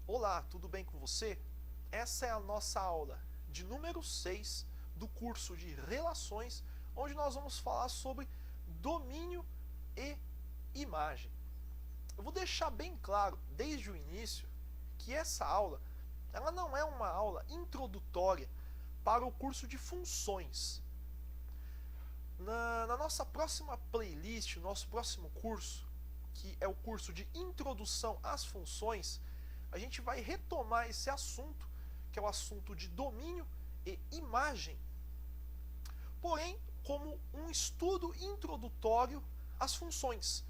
Olá, tudo bem com você? Essa é a nossa aula de número 6 do curso de Relações, onde nós vamos falar sobre domínio e imagem. Eu vou deixar bem claro desde o início que essa aula ela não é uma aula introdutória para o curso de funções. Na nossa próxima playlist, nosso próximo curso, que é o curso de Introdução às Funções, a gente vai retomar esse assunto, que é o assunto de domínio e imagem, porém como um estudo introdutório às funções,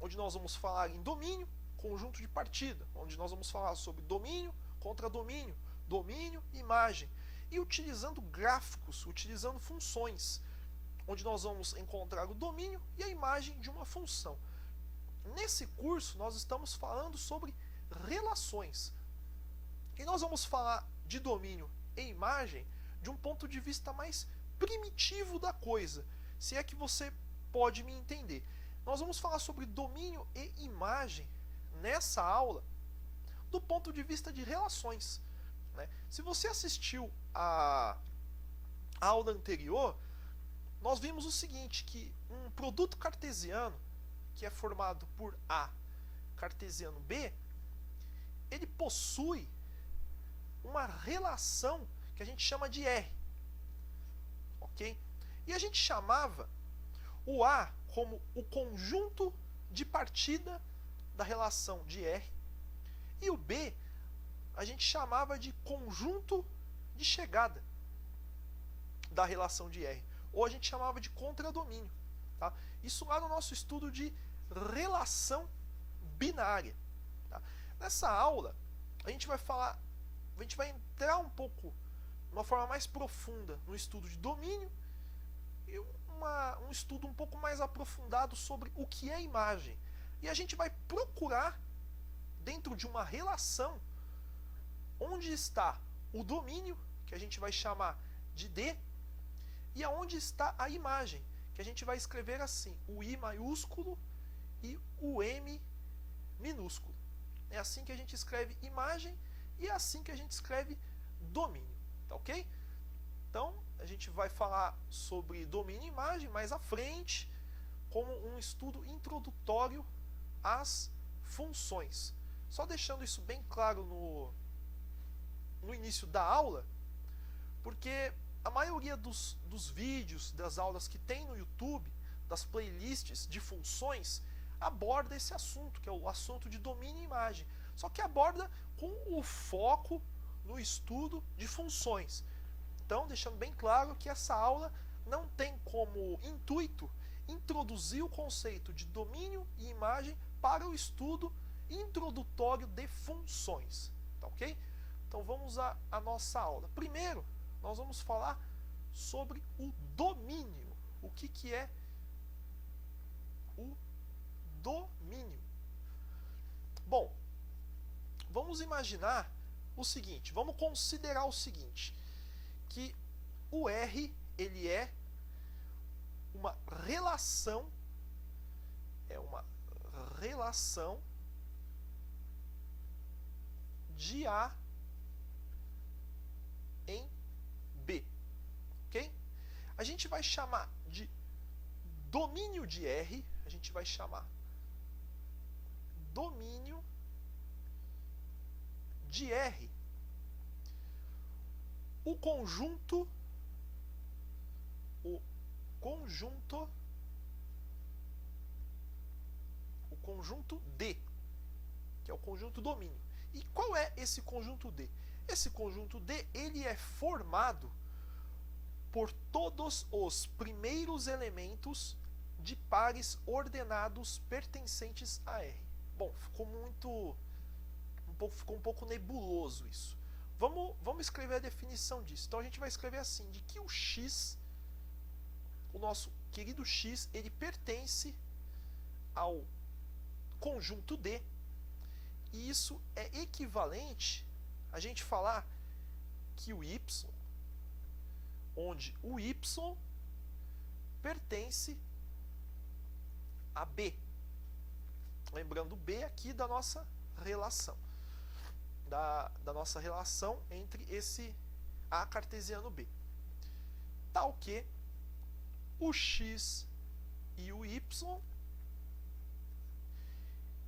onde nós vamos falar em domínio, conjunto de partida, onde nós vamos falar sobre domínio contra domínio, domínio e imagem, e utilizando gráficos, utilizando funções, onde nós vamos encontrar o domínio e a imagem de uma função. Nesse curso nós estamos falando sobre relações. E nós vamos falar de domínio e imagem de um ponto de vista mais primitivo da coisa, se é que você pode me entender. Nós vamos falar sobre domínio e imagem nessa aula do ponto de vista de relações, né? Se você assistiu a aula anterior, nós vimos o seguinte, que um produto cartesiano, que é formado por A cartesiano B, ele possui uma relação que a gente chama de R, ok? E a gente chamava o A como o conjunto de partida da relação de R, e o B a gente chamava de conjunto de chegada da relação de R, ou a gente chamava de contradomínio, tá? Isso lá no nosso estudo de relação binária, tá? Nessa aula a gente vai entrar um pouco, de uma forma mais profunda, no estudo de domínio e um estudo um pouco mais aprofundado sobre o que é imagem. E a gente vai procurar, dentro de uma relação, onde está o domínio, que a gente vai chamar de D, e aonde está a imagem, que a gente vai escrever assim, o I maiúsculo e o M minúsculo. É assim que a gente escreve imagem e é assim que a gente escreve domínio, tá ok? Então, a gente vai falar sobre domínio e imagem mais à frente, como um estudo introdutório às funções. Só deixando isso bem claro no início da aula, porque a maioria dos vídeos, das aulas que tem no YouTube, das playlists de funções, aborda esse assunto, que é o assunto de domínio e imagem. Só que aborda com o foco no estudo de funções. Então, deixando bem claro que essa aula não tem como intuito introduzir o conceito de domínio e imagem para o estudo introdutório de funções. Tá ok? Então vamos à nossa aula. Primeiro, nós vamos falar sobre o domínio. O que é o domínio? Bom, vamos imaginar o seguinte, vamos considerar o seguinte, que o R ele é uma relação, de A em B, ok? A gente vai chamar de domínio de R, a gente vai chamar domínio de R o conjunto D, que é o conjunto domínio. E qual é esse conjunto D? Esse conjunto D ele é formado por todos os primeiros elementos de pares ordenados pertencentes a R. Bom, ficou um pouco nebuloso isso. Vamos escrever a definição disso. Então a gente vai escrever assim, de que o X, o nosso querido X, ele pertence ao conjunto D, e isso é equivalente a gente falar que o Y, onde o Y pertence a B. Lembrando B aqui da nossa relação. da nossa relação entre esse A cartesiano B. Tal que o x e o y,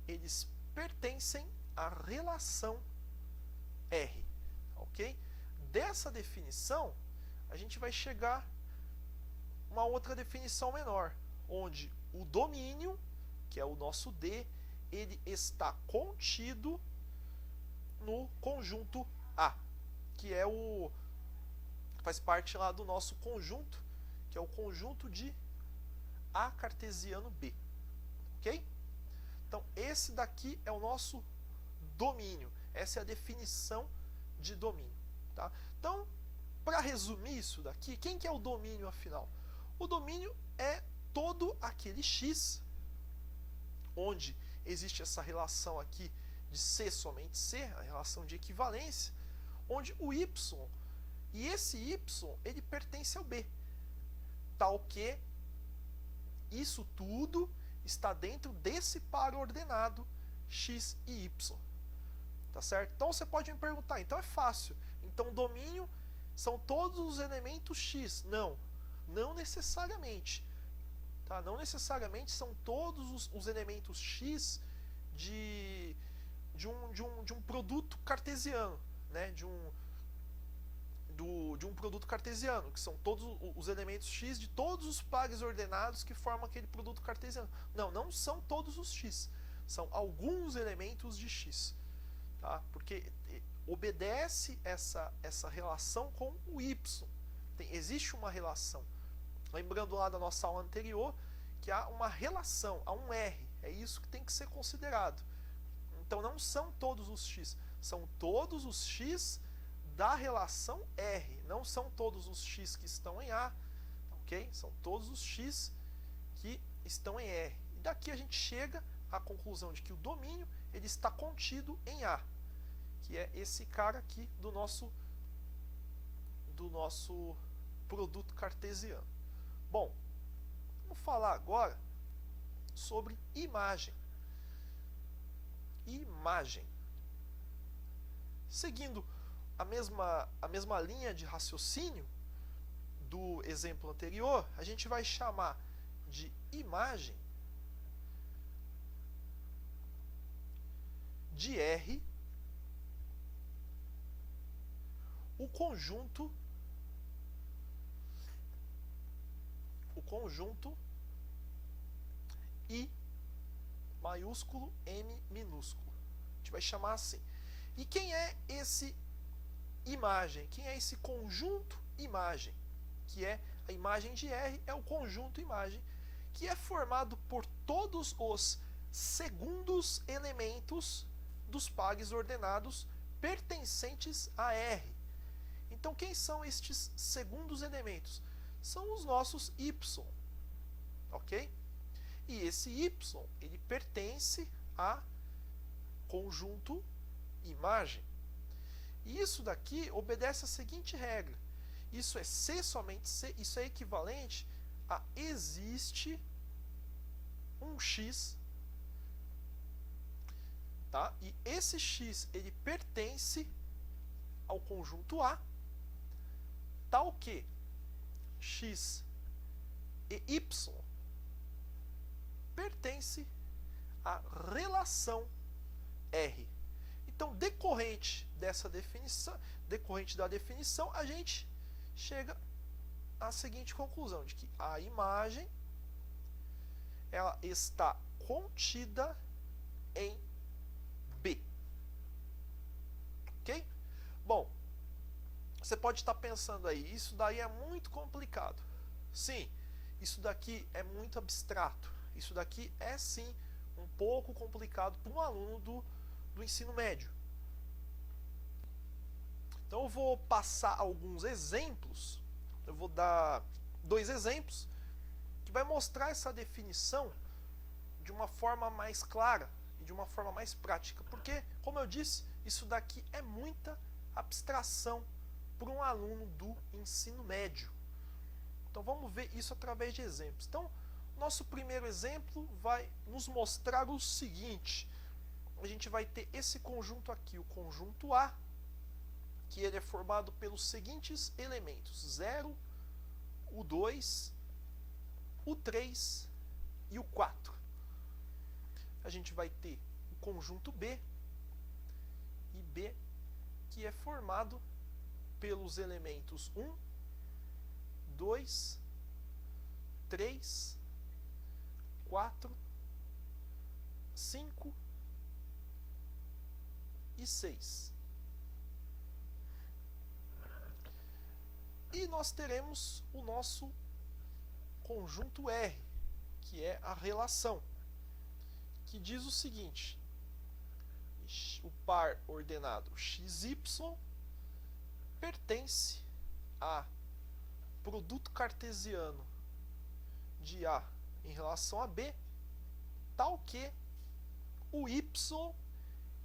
eles pertencem à relação R, ok? Dessa definição, a gente vai chegar a uma outra definição menor, onde o domínio, que é o nosso D, ele está contido no conjunto A, que é faz parte lá do nosso conjunto, que é o conjunto de A cartesiano B, ok? Então, esse daqui é o nosso domínio, essa é a definição de domínio, tá? Então, para resumir isso daqui, quem que é o domínio afinal? O domínio é todo aquele x, onde existe essa relação aqui de C somente C, a relação de equivalência, onde o y, e esse y, ele pertence ao B, tal que isso tudo está dentro desse par ordenado x e y. Tá certo? Então você pode me perguntar, então é fácil. Então o domínio são todos os elementos x. Não, não necessariamente. Tá? Não necessariamente são todos os elementos x de um produto cartesiano, né? de um produto cartesiano, que são todos os elementos x de todos os pares ordenados que formam aquele produto cartesiano. Não, não são todos os x. São alguns elementos de x. Tá? Porque obedece essa relação com o y. Existe uma relação. Lembrando lá da nossa aula anterior, que há uma relação, há um R. É isso que tem que ser considerado. Então não são todos os x, são todos os x da relação R. Não são todos os x que estão em A, ok? São todos os x que estão em R. E daqui a gente chega à conclusão de que o domínio ele está contido em A, que é esse cara aqui do nosso produto cartesiano. Bom, vamos falar agora sobre imagem. Imagem. Seguindo a mesma linha de raciocínio do exemplo anterior, a gente vai chamar de imagem de R o conjunto I maiúsculo M minúsculo. A gente vai chamar assim. E quem é esse imagem? Quem é esse conjunto imagem? Que é a imagem de R, é o conjunto imagem, que é formado por todos os segundos elementos dos pares ordenados pertencentes a R. Então, quem são estes segundos elementos? São os nossos y, ok? E esse y, ele pertence a conjunto imagem. E isso daqui obedece a seguinte regra. Isso é C somente C, isso é equivalente a existe um x, tá? E esse x, ele pertence ao conjunto A, tal que x e y pertence à relação R. Então, decorrente da definição, a gente chega à seguinte conclusão, de que a imagem ela está contida em B. Ok? Bom, você pode estar pensando aí, isso daí é muito complicado. Sim, isso daqui é muito abstrato. Isso daqui é sim um pouco complicado para um aluno do ensino médio. Então eu vou passar alguns exemplos, eu vou dar 2 exemplos, que vai mostrar essa definição de uma forma mais clara e de uma forma mais prática. Porque, como eu disse, isso daqui é muita abstração para um aluno do ensino médio. Então vamos ver isso através de exemplos. Então, nosso primeiro exemplo vai nos mostrar o seguinte. a gente vai ter esse conjunto aqui, o conjunto A, que ele é formado pelos seguintes elementos: 0, o 2, o 3 e o 4. A gente vai ter o conjunto B, e B que é formado pelos elementos 1, 2, 3, 4, 5 e 6. E nós teremos o nosso conjunto R, que é a relação, que diz o seguinte: o par ordenado XY pertence a produto cartesiano de A em relação a B, tal que o Y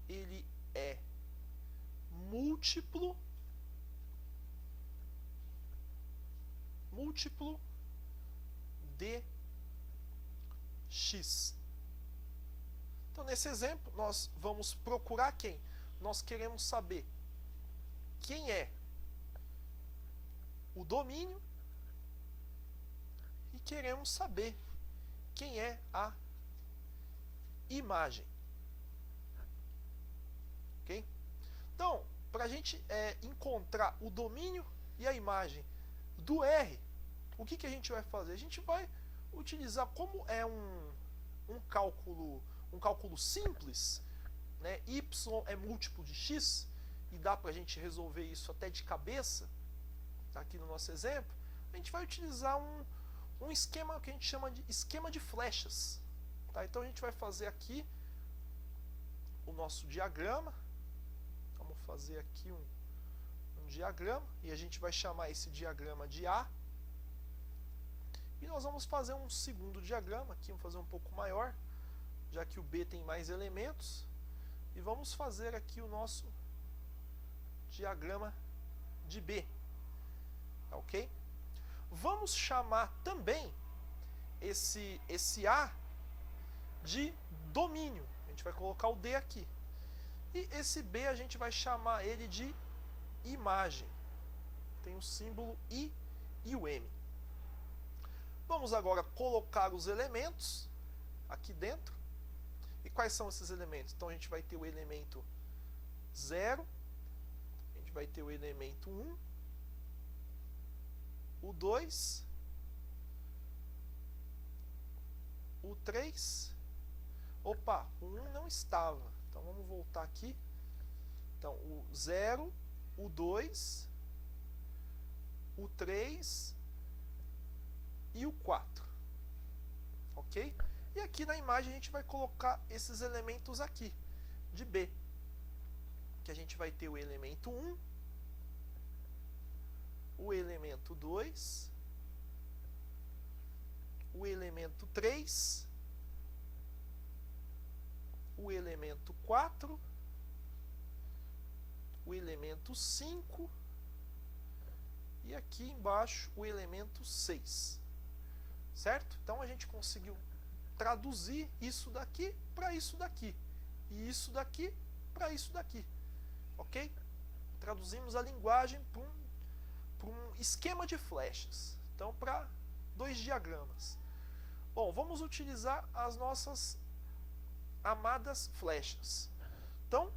ele é múltiplo de X. Então, nesse exemplo, nós vamos procurar quem? Nós queremos saber quem é o domínio e queremos saber quem é a imagem. Ok? Então, para a gente encontrar o domínio e a imagem do R, o que a gente vai fazer? A gente vai utilizar, como é um cálculo simples, né? Y é múltiplo de X, e dá para a gente resolver isso até de cabeça, aqui no nosso exemplo. A gente vai utilizar um esquema que a gente chama de esquema de flechas. Tá? Então a gente vai fazer aqui o nosso diagrama. Vamos fazer aqui um diagrama, e a gente vai chamar esse diagrama de A. E nós vamos fazer um segundo diagrama aqui, vamos fazer um pouco maior, já que o B tem mais elementos. E vamos fazer aqui o nosso diagrama de B. Ok? Vamos chamar também esse A de domínio. A gente vai colocar o D aqui. E esse B a gente vai chamar ele de imagem. Tem o símbolo I e o M. Vamos agora colocar os elementos aqui dentro. E quais são esses elementos? Então a gente vai ter o elemento 0, a gente vai ter o elemento 1, o 2, o 3. Opa, o 1 não estava. Então vamos voltar aqui. Então o 0, o 2, o 3 e o 4. Ok? E aqui na imagem a gente vai colocar esses elementos aqui, de B. Que a gente vai ter o elemento 1, o elemento 2, o elemento 3, o elemento 4, o elemento 5 e aqui embaixo o elemento 6. Certo? Então a gente conseguiu traduzir isso daqui para isso daqui, e isso daqui para isso daqui. Ok? Traduzimos a linguagem para um esquema de flechas. Então, para 2 diagramas. Bom, vamos utilizar as nossas amadas flechas. Então,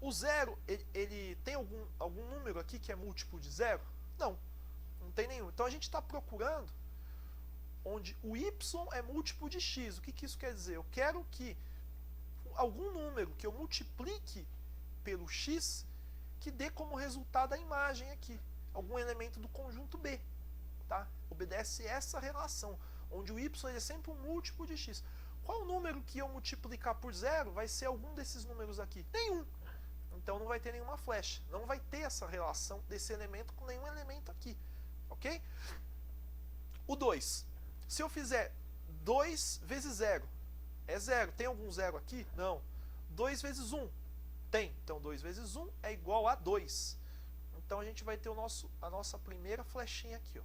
o 0, ele tem algum número aqui que é múltiplo de 0? Não, não tem nenhum. Então, a gente está procurando onde o y é múltiplo de x. O que isso quer dizer? Eu quero que algum número que eu multiplique pelo x que dê como resultado a imagem aqui, algum elemento do conjunto B. Tá? Obedece essa relação, onde o y é sempre um múltiplo de x. Qual o número que eu multiplicar por 0 vai ser algum desses números aqui? Nenhum. Então não vai ter nenhuma flecha. Não vai ter essa relação desse elemento com nenhum elemento aqui. Ok? O 2. Se eu fizer 2 vezes 0, é 0. Tem algum 0 aqui? Não. 2 vezes 1? Tem. Então 2 vezes 1 é igual a 2. Então a gente vai ter a nossa primeira flechinha aqui. Ó.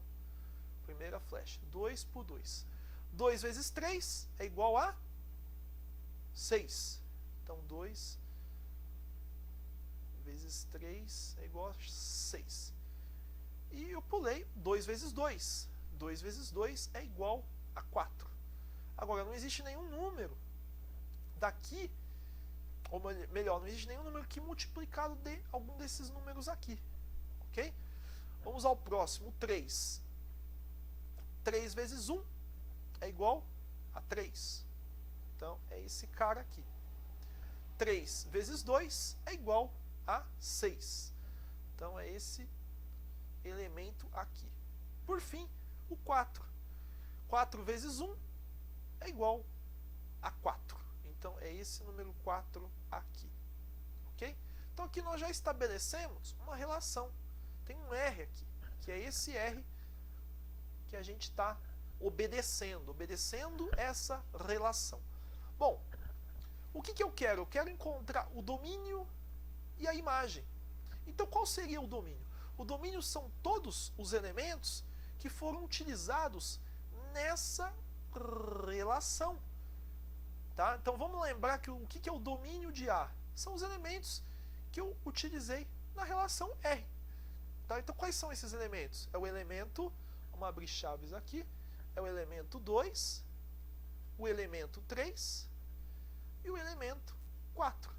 Primeira flecha. 2 por 2. 2 vezes 3 é igual a 6. Então 2 vezes 3 é igual a 6. E eu pulei 2 vezes 2. 2 vezes 2 é igual a 4. Agora, não existe nenhum número daqui, ou melhor, não existe nenhum número que multiplicado de algum desses números aqui. Ok? Vamos ao próximo, 3. 3 vezes 1 é igual a 3. Então, é esse cara aqui. 3 vezes 2 é igual a 6. Então, é esse elemento aqui. Por fim, o 4. 4 vezes 1 é igual a 4. Então, é esse número 4 aqui. Ok? Então, aqui nós já estabelecemos uma relação. Tem um R aqui, que é esse R que a gente está obedecendo essa relação. Bom, o que eu quero? Eu quero encontrar o domínio e a imagem. Então, qual seria o domínio? O domínio são todos os elementos que foram utilizados nessa relação. Tá? Então, vamos lembrar que o que é o domínio de A? São os elementos que eu utilizei na relação R. Tá? Então, quais são esses elementos? É o elemento, vamos abrir chaves aqui, é o elemento 2, o elemento 3 e o elemento 4.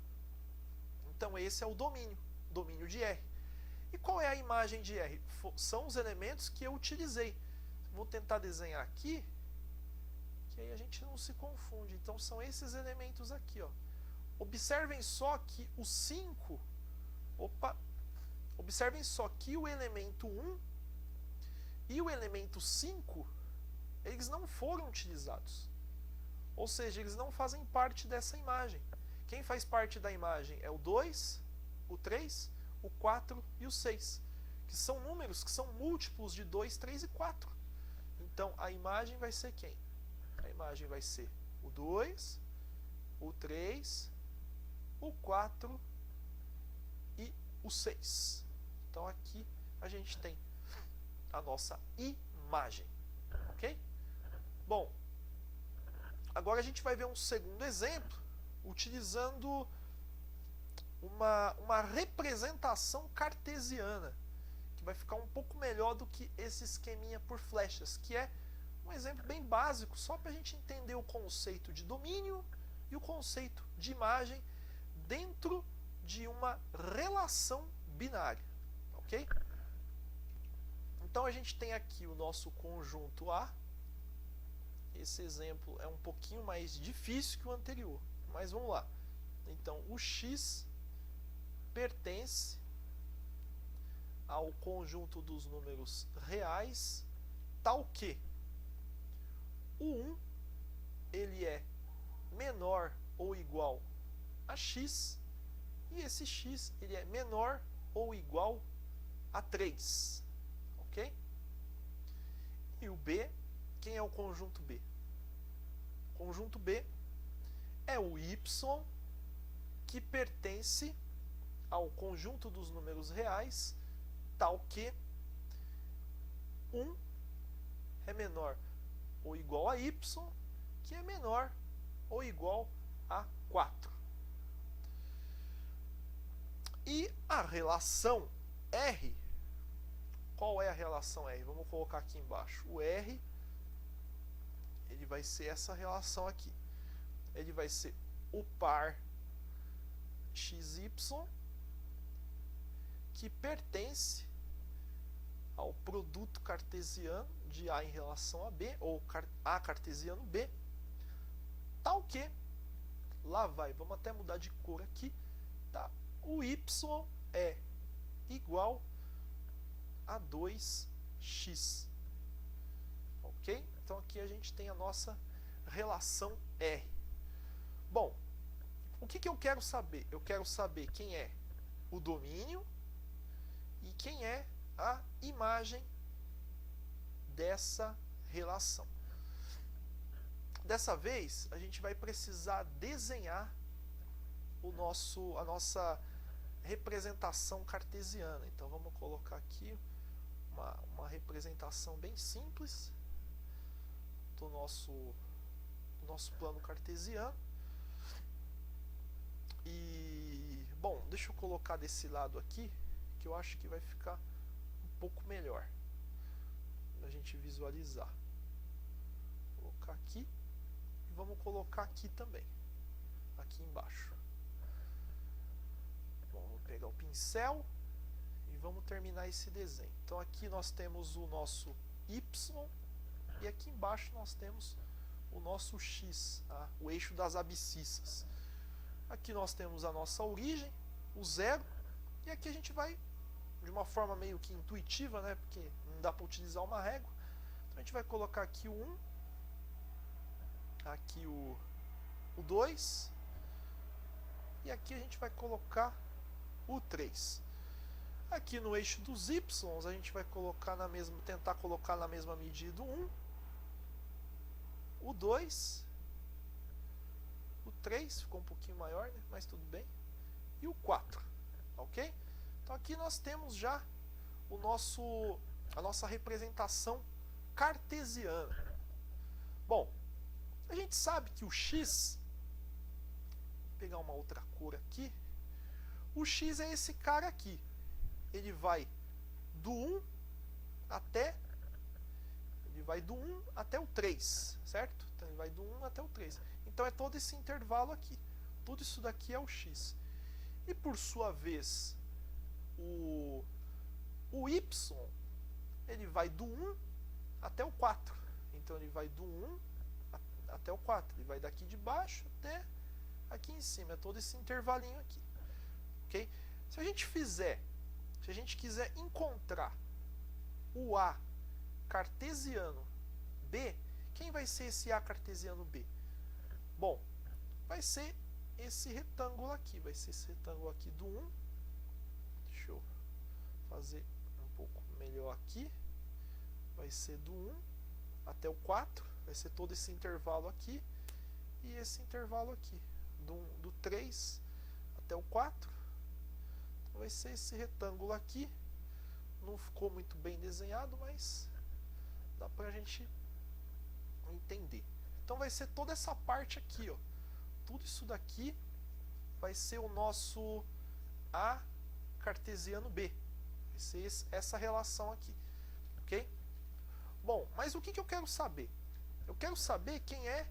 Então, esse é o domínio de R. E qual é a imagem de R? São os elementos que eu utilizei. Vou tentar desenhar aqui, que aí a gente não se confunde. Então, são esses elementos aqui. Ó. Observem só que o 5... Observem só que o elemento 1 e o elemento 5, eles não foram utilizados. Ou seja, eles não fazem parte dessa imagem. Quem faz parte da imagem é o 2, o 3, o 4 e o 6, que são números que são múltiplos de 2, 3 e 4. Então, a imagem vai ser quem? A imagem vai ser o 2, o 3, o 4 e o 6. Então, aqui a gente tem a nossa imagem. Ok? Bom, agora a gente vai ver um segundo exemplo utilizando uma representação cartesiana, que vai ficar um pouco melhor do que esse esqueminha por flechas, que é um exemplo bem básico, só para a gente entender o conceito de domínio e o conceito de imagem dentro de uma relação binária. Ok? Então, a gente tem aqui o nosso conjunto A. Esse exemplo é um pouquinho mais difícil que o anterior, mas vamos lá. Então, o X pertence ao conjunto dos números reais, tal que o 1 ele é menor ou igual a X, e esse X ele é menor ou igual a 3. Ok? E o B, quem é o conjunto B? O conjunto B é o Y que pertence ao conjunto dos números reais, tal que 1 é menor ou igual a Y, que é menor ou igual a 4. E a relação R, qual é a relação R? Vamos colocar aqui embaixo. O R, ele vai ser essa relação aqui. Ele vai ser o par XY que pertence ao produto cartesiano de A em relação a B, ou A cartesiano B, tal que, lá vai, vamos até mudar de cor aqui, tá? O Y é igual a 2x. Ok? Então aqui a gente tem a nossa relação R. Bom, o que eu quero saber? Eu quero saber quem é o domínio e quem é a imagem dessa relação. Dessa vez, a gente vai precisar desenhar a nossa representação cartesiana. Então, vamos colocar aqui uma representação bem simples do nosso plano cartesiano. E, bom, deixa eu colocar desse lado aqui, que eu acho que vai ficar um pouco melhor a gente visualizar. Vou colocar aqui e vamos colocar aqui também, aqui embaixo. Bom, vou pegar o pincel e vamos terminar esse desenho. Então aqui nós temos o nosso Y e aqui embaixo nós temos o nosso X, tá? O eixo das abscissas. Aqui nós temos a nossa origem, o zero, e aqui a gente vai de uma forma meio que intuitiva, né? Porque não dá para utilizar uma régua. Então a gente vai colocar aqui o 1, aqui o 2, e aqui a gente vai colocar o 3. Aqui no eixo dos Y, a gente vai colocar tentar colocar na mesma medida o 1, o 2, o 3, ficou um pouquinho maior, né? Mas tudo bem, e o 4, ok? Então aqui nós temos já a nossa representação cartesiana. Bom, a gente sabe que o X, vou pegar uma outra cor aqui, o X é esse cara aqui. Ele vai do 1 até o 3, certo? Então ele vai do 1 até o 3. Então é todo esse intervalo aqui. Tudo isso daqui é o X. E por sua vez, o Y, ele vai do 1 até o 4. Então ele vai do 1 até o 4. Ele vai daqui de baixo até aqui em cima. É todo esse intervalinho aqui. Ok? Se a gente quiser encontrar o A cartesiano B, quem vai ser esse A cartesiano B? Bom, vai ser esse retângulo aqui. Vai ser esse retângulo aqui do 1. Deixa eu fazer um pouco melhor aqui. Vai ser do 1 até o 4. Vai ser todo esse intervalo aqui. E esse intervalo aqui. Do 3 até o 4. Então vai ser esse retângulo aqui. Não ficou muito bem desenhado, mas dá pra gente entender. Então vai ser toda essa parte aqui, ó. Tudo isso daqui vai ser o nosso A cartesiano B. Vai ser essa relação aqui, ok? Bom, mas o que eu quero saber? Eu quero saber quem é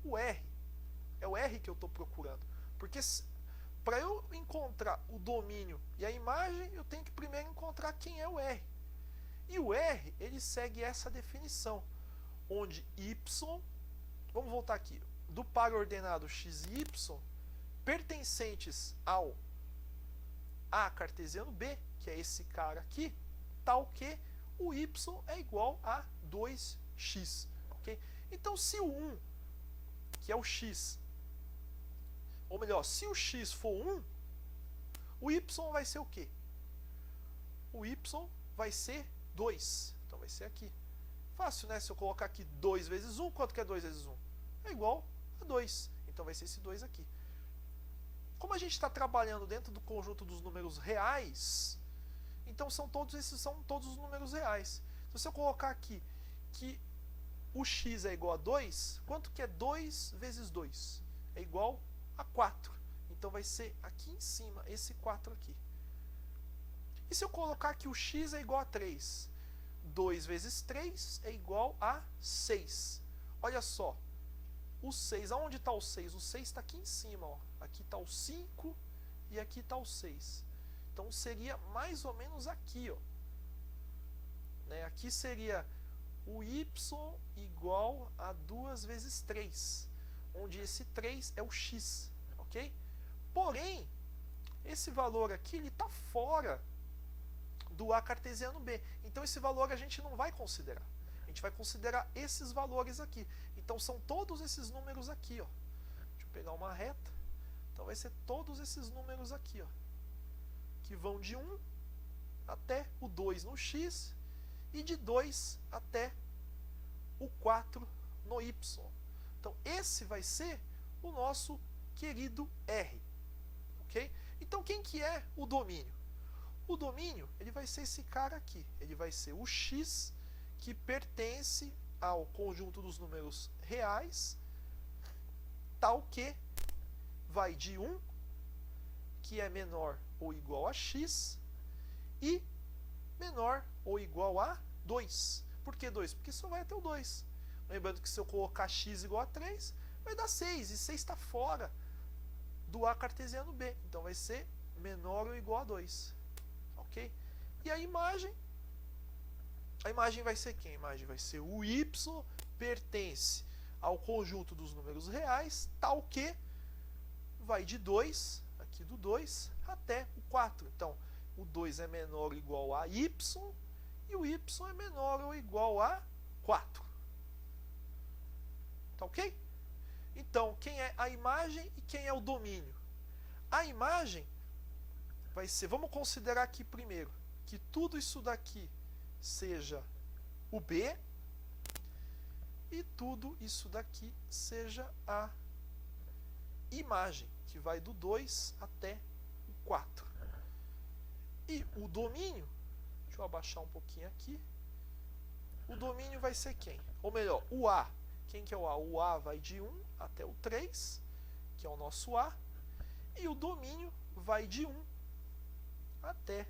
o R. É o R que eu estou procurando. Porque para eu encontrar o domínio e a imagem, eu tenho que primeiro encontrar quem é o R. E o R, ele segue essa definição, onde Y, vamos voltar aqui, do par ordenado x e y, pertencentes ao A cartesiano B, que é esse cara aqui, tal que o y é igual a 2x. Okay? Então, se o 1, que é o x, ou melhor, se o x for 1, o y vai ser o quê? O y vai ser 2. Então vai ser aqui. Fácil, né? Se eu colocar aqui 2 vezes 1, quanto que é 2 vezes 1? É igual a 2. Então vai ser esse 2 aqui. Como a gente está trabalhando dentro do conjunto dos números reais, então são todos os números reais. Então, se eu colocar aqui que o x é igual a 2, quanto que é 2 vezes 2? É igual a 4. Então vai ser aqui em cima, esse 4 aqui. E se eu colocar que o x é igual a 3? 2 vezes 3 é igual a 6. Olha só, o 6, aonde está o 6? O 6 está aqui em cima, ó. Aqui está o 5 e aqui está o 6. Então seria mais ou menos aqui, ó. Né? Aqui seria o y igual a 2 vezes 3, onde esse 3 é o x, ok? Porém, esse valor aqui está fora do A cartesiano B. Então esse valor a gente não vai considerar. A gente vai considerar esses valores aqui. Então são todos esses números aqui, ó. Deixa eu pegar uma reta. Então vai ser todos esses números aqui, ó, que vão de 1 até o 2 no x e de 2 até o 4 no y. Então esse vai ser o nosso querido R. Ok? Então quem que é o domínio? O domínio, ele vai ser esse cara aqui. Ele vai ser o x que pertence ao conjunto dos números reais, tal que vai de 1 que é menor ou igual a x, e menor ou igual a 2. Por que 2? Porque só vai até o 2. Lembrando que se eu colocar x igual a 3, vai dar 6, e 6 está fora do A cartesiano B. Então vai ser menor ou igual a 2. Ok? E a imagem vai ser quem? A imagem vai ser o y pertence ao conjunto dos números reais, tal que vai de 2, aqui do 2, até o 4. Então, o 2 é menor ou igual a y, e o y é menor ou igual a 4. Tá ok? Então, quem é a imagem e quem é o domínio? A imagem vai ser, vamos considerar aqui primeiro, que tudo isso daqui seja o B, e tudo isso daqui seja a imagem, que vai do 2 até o 4. E o domínio, deixa eu abaixar um pouquinho aqui, o domínio vai ser quem? Ou melhor, o A. Quem que é o A? O A vai de 1 até o 3, que é o nosso A, e o domínio vai de 1 até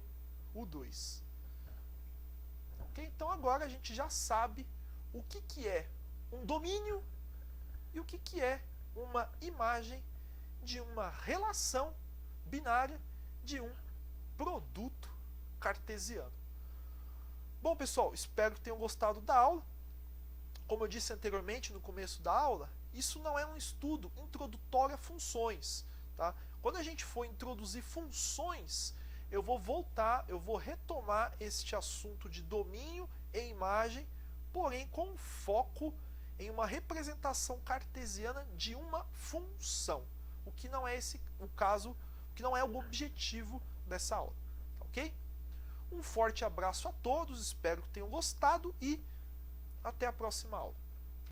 o 2. Okay? Então agora a gente já sabe o que é um domínio e o que é uma imagem de uma relação binária de um produto cartesiano. Bom, pessoal, espero que tenham gostado da aula. Como eu disse anteriormente no começo da aula, isso não é um estudo introdutório a funções. Tá? Quando a gente for introduzir funções, eu vou retomar este assunto de domínio e imagem, porém com foco em uma representação cartesiana de uma função, o que não é o que não é o objetivo dessa aula, tá ok? Um forte abraço a todos, espero que tenham gostado e até a próxima aula.